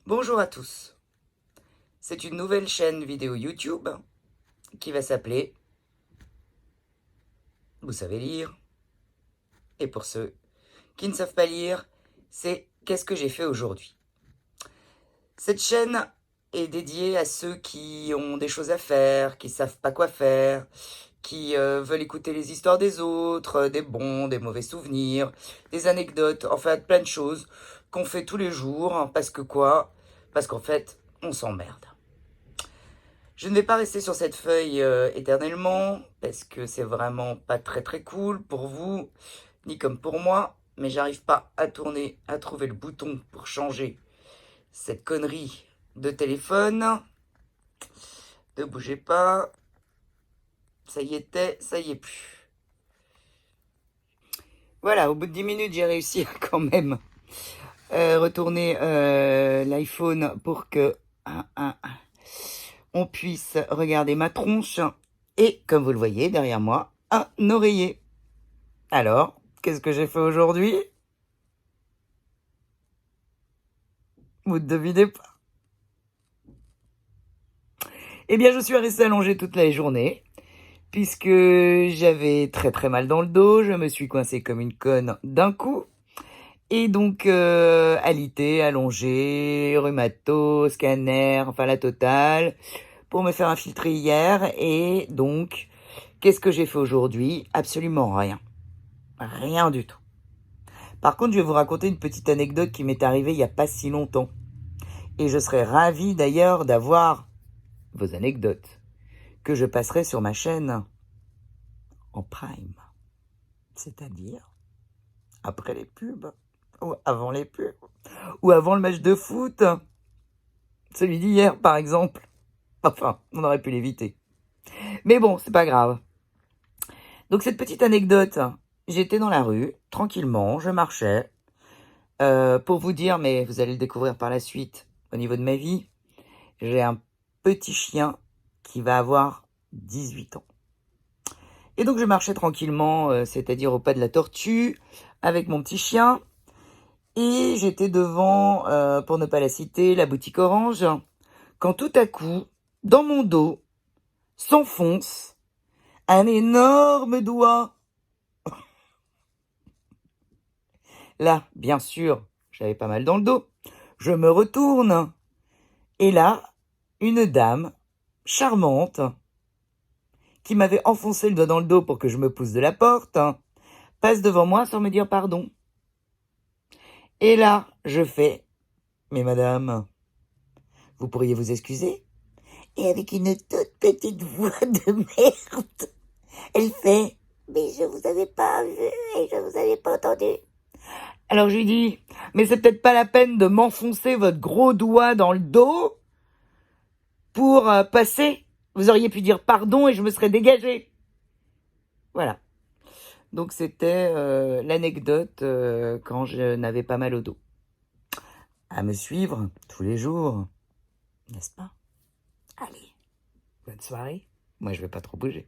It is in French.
Bonjour à tous. C'est une nouvelle chaîne vidéo YouTube qui va s'appeler Vous savez lire. Et pour ceux qui ne savent pas lire, c'est Qu'est-ce que j'ai fait aujourd'hui. Cette chaîne est dédiée à ceux qui ont des choses à faire, qui savent pas quoi faire, qui veulent écouter les histoires des autres, des bons, des mauvais souvenirs, des anecdotes, en fait plein de choses qu'on fait tous les jours, hein, parce que quoi? Parce qu'en fait, on s'emmerde. Je ne vais pas rester sur cette feuille éternellement, parce que c'est vraiment pas très très cool pour vous, ni comme pour moi, mais j'arrive pas à trouver le bouton pour changer cette connerie de téléphone. Ne bougez pas, ça y était, ça y est plus. Voilà, au bout de 10 minutes, j'ai réussi à quand même retourner l'iPhone pour que on puisse regarder ma tronche. Et comme vous le voyez derrière moi, un oreiller. Alors, qu'est-ce que j'ai fait aujourd'hui? Vous ne devinez pas. Eh bien, je suis resté allongé toute la journée, puisque j'avais très très mal dans le dos, je me suis coincé comme une conne d'un coup, et donc alité, allongé, rhumato, scanner, enfin la totale, pour me faire infiltrer hier, et donc, qu'est-ce que j'ai fait aujourd'hui? Absolument rien. Rien du tout. Par contre, je vais vous raconter une petite anecdote qui m'est arrivée il n'y a pas si longtemps. Et je serais ravi d'ailleurs d'avoir vos anecdotes que je passerai sur ma chaîne en prime. C'est-à-dire après les pubs, ou avant les pubs, ou avant le match de foot. Celui d'hier, par exemple. Enfin, on aurait pu l'éviter. Mais bon, c'est pas grave. Donc cette petite anecdote, j'étais dans la rue, tranquillement, je marchais. Pour vous dire, mais vous allez le découvrir par la suite, au niveau de ma vie, j'ai un petit chien qui va avoir 18 ans. Et donc je marchais tranquillement, c'est-à-dire au pas de la tortue, avec mon petit chien. Et j'étais devant, pour ne pas la citer, la boutique Orange, quand tout à coup, dans mon dos, s'enfonce un énorme doigt. Là, bien sûr, j'avais pas mal dans le dos. Je me retourne. Et là, une dame charmante qui m'avait enfoncé le doigt dans le dos pour que je me pousse de la porte, passe devant moi sans me dire pardon. Et là, je fais « Mais madame, vous pourriez vous excuser ?» Et avec une toute petite voix de merde, elle fait « Mais je vous avais pas vu et je vous avais pas entendu. » Alors je lui dis « Mais c'est peut-être pas la peine de m'enfoncer votre gros doigt dans le dos pour passer. Vous auriez pu dire pardon et je me serais dégagée. » Voilà. Donc c'était l'anecdote quand je n'avais pas mal au dos. À me suivre tous les jours, n'est-ce pas? Allez, bonne soirée. Moi je vais pas trop bouger.